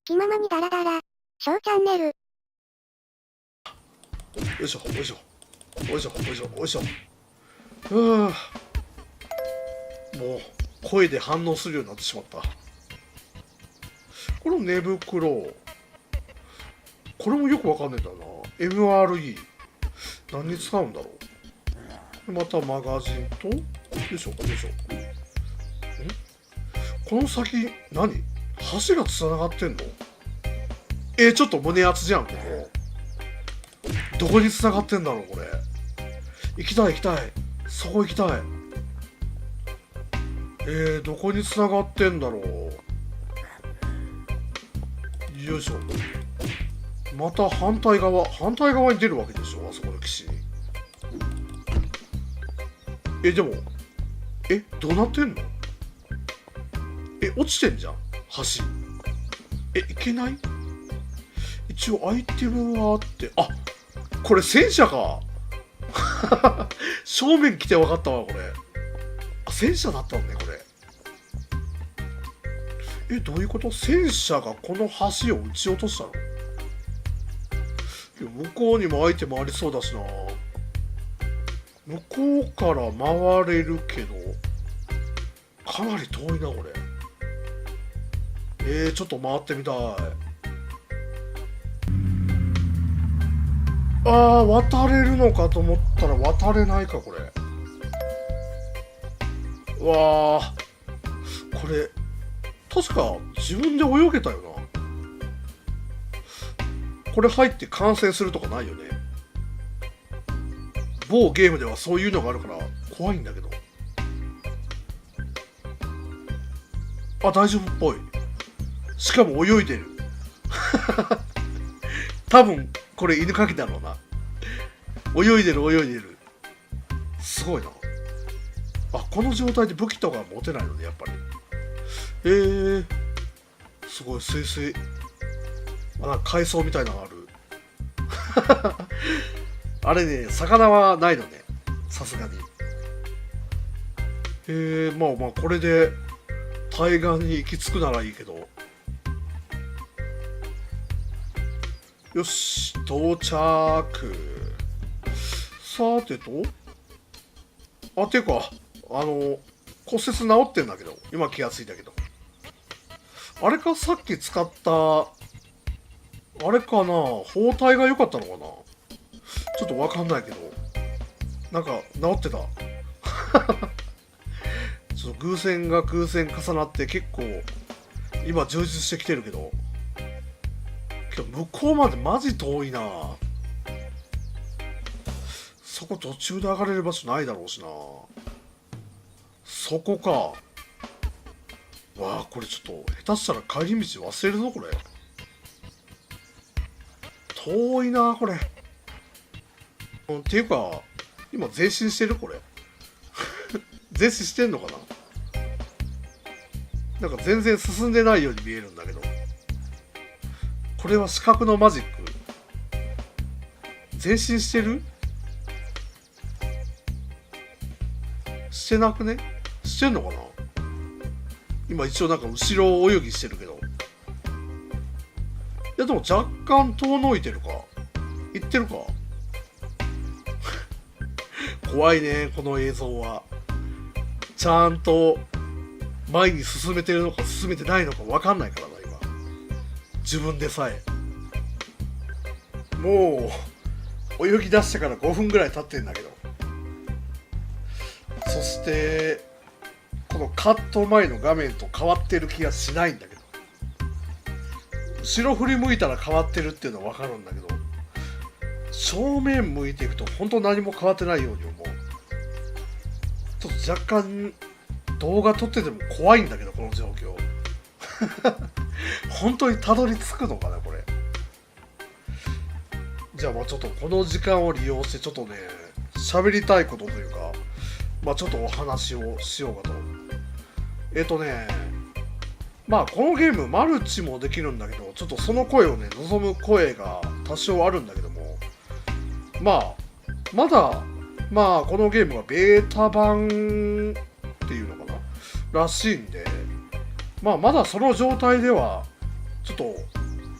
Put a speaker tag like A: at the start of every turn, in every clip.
A: 気ままにダラダラ。小チャンネル。
B: よいしょよいしょよいしょよいしょよいしょ。もう声で反応するようになってしまった。この寝袋、これもよくわかんないんだよな。 MRE 何に使うんだろう。またマガジンと、よいしょよいしょ。この先何、橋がつながってんの。ちょっと胸熱じゃん。ここどこにつながってんだろう。これ行きたい行きたい、そこ行きたい。どこにつながってんだろう。よいしょ。また反対側に出るわけでしょ、あそこの岸に。でもどうなってんの。落ちてんじゃん橋。いけない。一応アイテムはあって、あ、これ戦車か。正面来て分かったわこれ。戦車だったんねこれ。どういうこと。戦車がこの橋を撃ち落としたの。向こうにもアイテムありそうだしな。向こうから回れるけどかなり遠いなこれ。ちょっと回ってみたい。渡れるのかと思ったら渡れないかこれ。うわあ、これ確か自分で泳げたよな。これ入って観戦するとかないよね。某ゲームではそういうのがあるから怖いんだけど。大丈夫っぽい。しかも泳いでる。多分これ犬かきだろうな。泳いでる泳いでる。すごいな。この状態で武器とか持てないのねやっぱり。すごいスイスイ。なんか海藻みたいなのある。あれね、魚はないのねさすがに。まあこれで対岸に行き着くならいいけど。よし、到着。さてと、ていうか骨折治ってんだけど、今気がついたけど、あれか、さっき使ったあれかな、包帯が良かったのかな。ちょっと分かんないけど、なんか治ってた。ちょっと偶然が偶然重なって結構今充実してきてるけど、向こうまでマジ遠いな。そこ途中で上がれる場所ないだろうしな。そこか。わあ、これちょっと下手したら帰り道忘れるぞこれ。遠いなこれ。っていうか今前進してるこれ。前進してんのかな。なんか全然進んでないように見えるんだけど、これは視覚のマジック。前進してる？してなくね？してんのかな。今一応なんか後ろ泳ぎしてるけど、いやでも若干遠のいてるか。行ってるか。怖いねこの映像は。ちゃんと前に進めてるのか進めてないのか分かんないからな今。自分でさえ。もう泳ぎ出してから5分ぐらい経ってんだけど、そしてこのカット前の画面と変わってる気がしないんだけど、後ろ振り向いたら変わってるっていうのは分かるんだけど、正面向いていくと本当何も変わってないように思う。ちょっと若干動画撮ってても怖いんだけどこの状況。本当にたどり着くのかなこれ。じゃあちょっとこの時間を利用してちょっとね喋りたいことというか、ちょっとお話をしようかと。このゲームマルチもできるんだけど、ちょっとその声をね望む声が多少あるんだけども、まだこのゲームはベータ版っていうのかならしいんで、まだその状態ではちょっと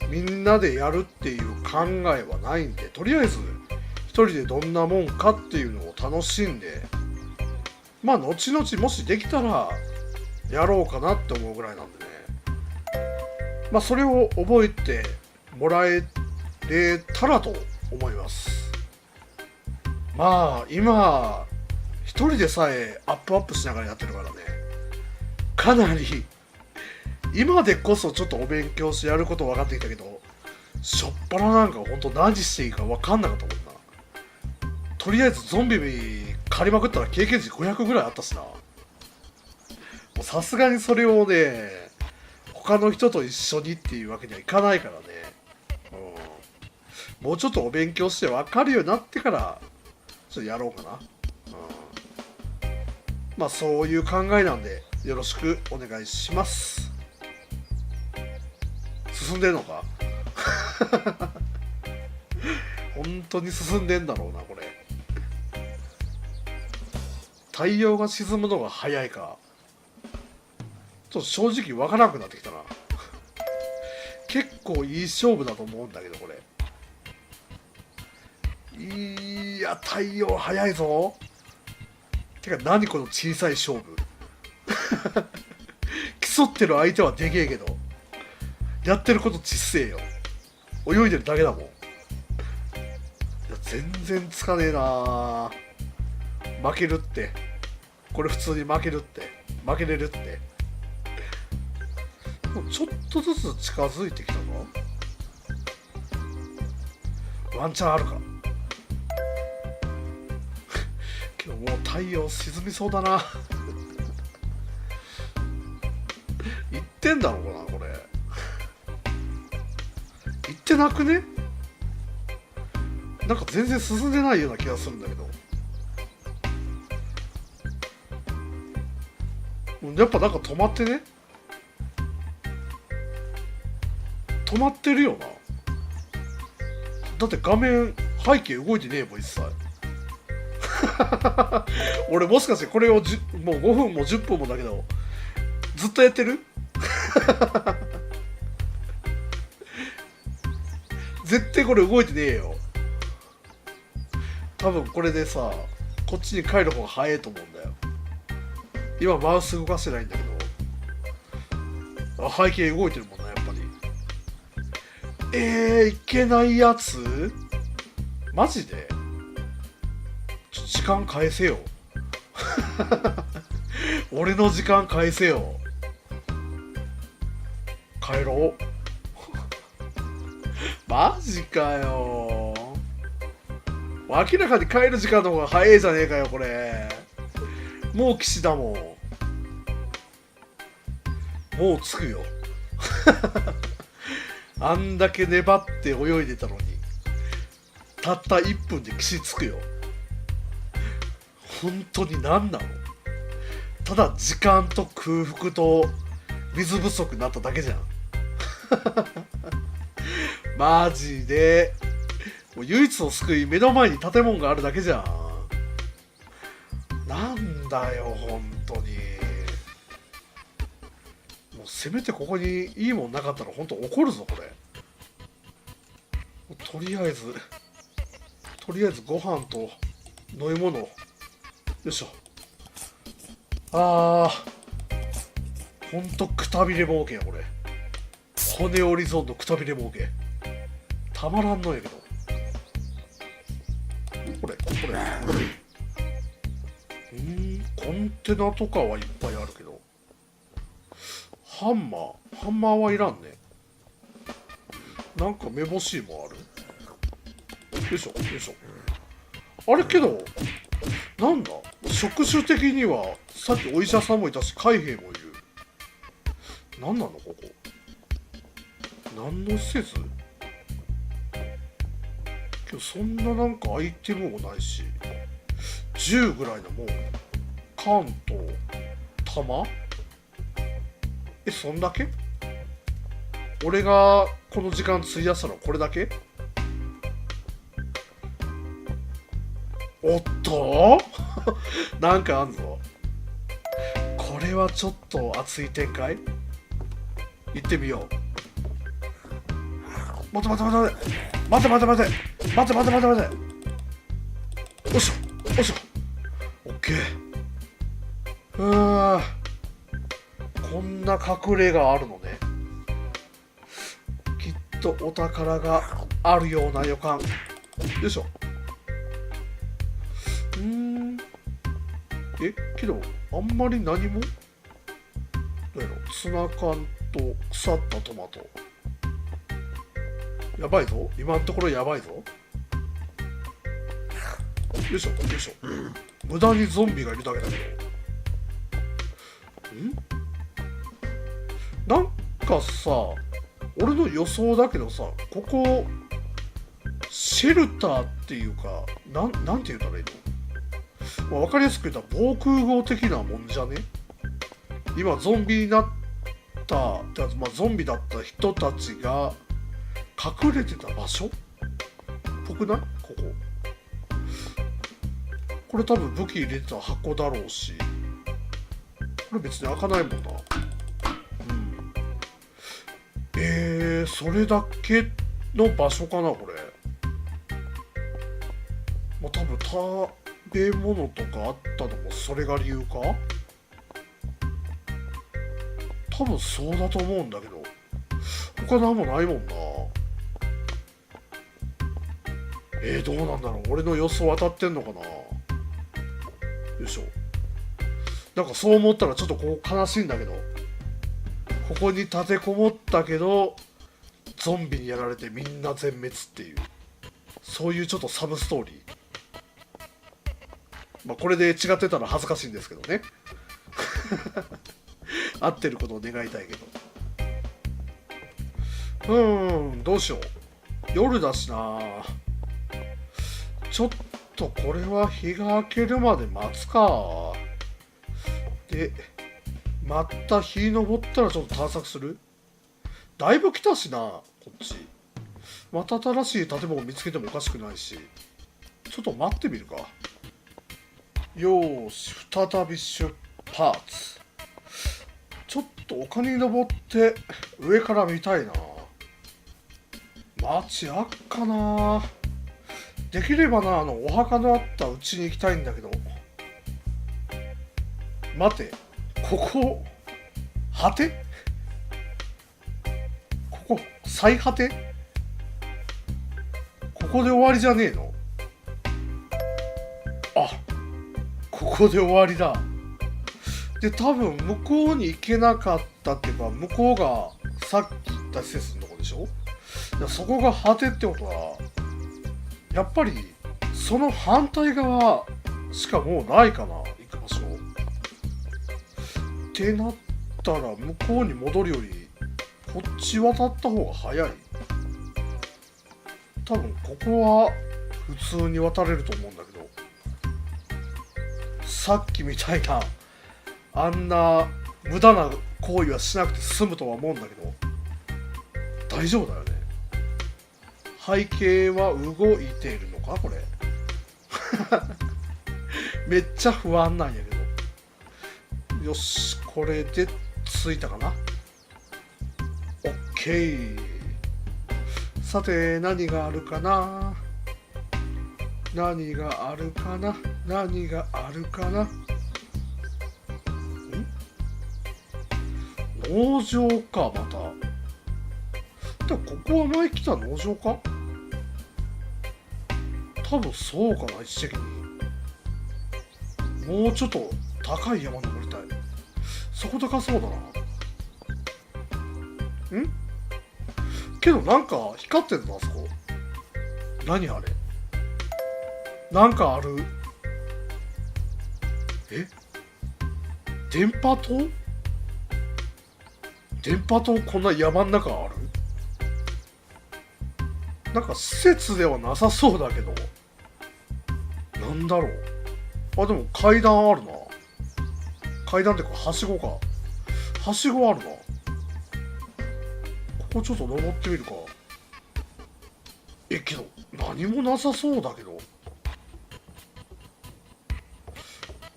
B: みんなでやるっていう考えはないんで、とりあえず一人でどんなもんかっていうのを楽しんで、まあ後々もしできたらやろうかなって思うぐらいなんでね、まあそれを覚えてもらえれたらと思います。まあ今一人でさえアップしながらやってるからね、かなり今でこそちょっとお勉強してやること分かってきたけど、しょっぱななんか本当何していいか分かんなかったもんな。とりあえずゾンビ狩りまくったら経験値500ぐらいあったしな。もうさすがにそれをね他の人と一緒にっていうわけにはいかないからね、もうちょっとお勉強して分かるようになってからちょっとやろうかな、まあそういう考えなんでよろしくお願いします。進んでんのか本当に進んでんだろうなこれ。太陽が沈むのが早いかちょっと正直わからなくなってきたな結構いい勝負だと思うんだけどこれ。いや太陽早いぞ。てか何この小さい勝負競ってる相手はでけえけどやってることちっせえよ。泳いでるだけだもん。いや全然つかねえな。負けるって、これ普通に負けるって、負けれるって。ちょっとずつ近づいてきたか。ワンチャンあるかけどもう太陽沈みそうだな言ってんだろうなこれ。言ってなくね。なんか全然進んでないような気がするんだけど。やっぱなんか止まってね。止まってるよな。だって画面背景動いてねえもん一切俺もしかしてこれをもう5分も10分もだけどずっとやってる絶対これ動いてねえよ。多分これでさこっちに帰る方が早いと思うんだよ。今マウス動かしてないんだけど背景動いてるもんなやっぱり。いけないやつマジで時間返せよ俺の時間返せよ。帰ろうマジかよ。明らかに帰る時間の方が早いじゃねえかよこれ。もう岸だもん。もう着くよあんだけ粘って泳いでたのにたった1分で岸着くよ。本当に何なの。ただ時間と空腹と水不足になっただけじゃんマジでもう唯一の救い目の前に建物があるだけじゃん。なんだよ本当に。もうせめてここにいいもんなかったら本当怒るぞこれ。とりあえずご飯と飲み物よいしょ。ほんとくたびれ儲けやこれ。骨折り損のくたびれ儲けたまらんのやけど。これコンテナとかはいっぱいあるけどハンマーはいらんね。なんかめぼしいもんある。よいしょよいしょ。あれけどなんだ職種的にはさっきお医者さんもいたし海兵もいる。なんなのここ。何の施設。けどそんななんかアイテムもないし銃ぐらいなもん。缶と弾そんだけ。俺がこの時間費やしたのはこれだけ。おっとなんかあんぞ。これはちょっと熱い展開。行ってみよ待て待て待て待て待て待て待て待て待て待て待て。よいしょよいしょ。オッケー。こんな隠れがあるのね。きっとお宝があるような予感。よいしょ。けどあんまり何もどうやろ。ツナ缶と腐ったトマト。やばいぞ、今のところやばいぞ。よいしょよいしょ。無駄にゾンビがいるだけだけど。なんかさ、俺の予想だけどさ、ここシェルターっていうか、なんて言ったらいいの、まあ、分かりやすく言ったら防空壕的なもんじゃね。今ゾンビになった、まあ、ゾンビだった人たちが隠れてた場所っぽくない？ここ。これ多分武器入れてた箱だろうし、これ別に開かないもんな。それだけの場所かなこれ。まあ多分食べ物とかあったのもそれが理由か。多分そうだと思うんだけど、他なんもないもんな。どうなんだろう、俺の予想当たってんのかな。よいしょ。なんかそう思ったらちょっとこう悲しいんだけど、ここに立てこもったけどゾンビにやられてみんな全滅っていう、そういうちょっとサブストーリー。まあこれで違ってたら恥ずかしいんですけどね。合ってることを願いたいけど。どうしよう。夜だしな。ちょっとこれは日が明けるまで待つか。で、また日昇ったらちょっと探索する。だいぶ来たしな、こっち。また新しい建物見つけてもおかしくないし。ちょっと待ってみるか。よーし、再び出発。ちょっと丘に登って上から見たいな。街あっかな。できればな、お墓のあったうちに行きたいんだけど。待て、ここ果て？ここ最果て？ここで終わりじゃねえの？あ、ここで終わりだ。で、多分向こうに行けなかったっていうか、向こうがさっき言った施設のとこでしょ。そこが果てってことは、やっぱりその反対側しかもうないかな、行く場所。ってなったら向こうに戻るよりこっち渡った方が早い。多分ここは普通に渡れると思うんだけど、さっきみたいなあんな無駄な行為はしなくて済むとは思うんだけど、大丈夫だよね。背景は動いているのかこれ。めっちゃ不安なんやけど。よし、これで着いたかな。オッケー。さて何があるかな、何があるかな、何があるかな。農場か。またでもここは前来た農場か。多分そうかな。一石にもうちょっと高い山登りたい。そこ高そうだな。けどなんか光ってるな、あそこ。何あれ。なんかある。電波塔。電波塔こんな山ん中ある。なんか施設ではなさそうだけど、なんだろう。あ、でも階段あるな。階段っていうかはしごか。はしごあるな。ここちょっと登ってみるか。けど何もなさそうだけど。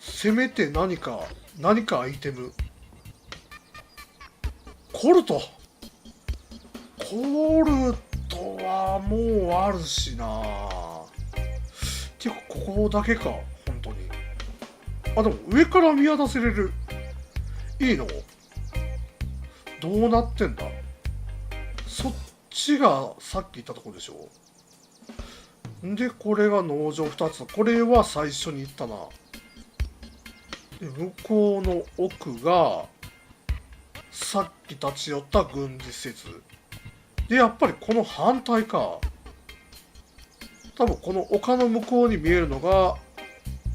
B: せめて何かアイテム。コルトとはもうあるしな。ていうかここだけか本当に。あ、でも上から見渡せれる。いいの？どうなってんだ？そっちがさっき言ったとこでしょ。でこれが農場2つ。これは最初に言ったな。で向こうの奥がさっき立ち寄った軍事施設で、やっぱりこの反対か。多分この丘の向こうに見えるのが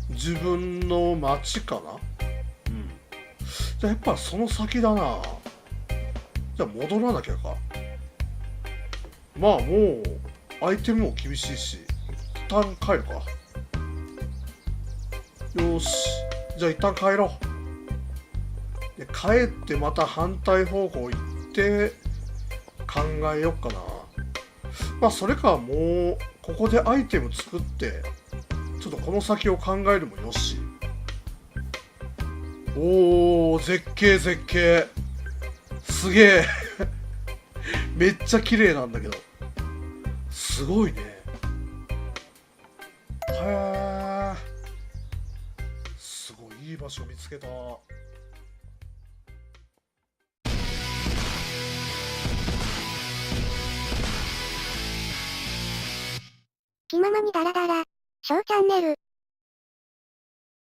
B: 自分の町かな。うん。じゃあやっぱりその先だな。じゃあ戻らなきゃか。まあもうアイテムも厳しいし、一旦帰るか。よし、じゃあ一旦帰ろう。で帰ってまた反対方向行って考えよっかな。まあそれかもうここでアイテム作ってちょっとこの先を考えるもよし。おお、絶景絶景、すげえめっちゃ綺麗なんだけど、すごいね。へえ、すごいいい場所見つけた。
A: 気ままにダラダラ。小チャンネル。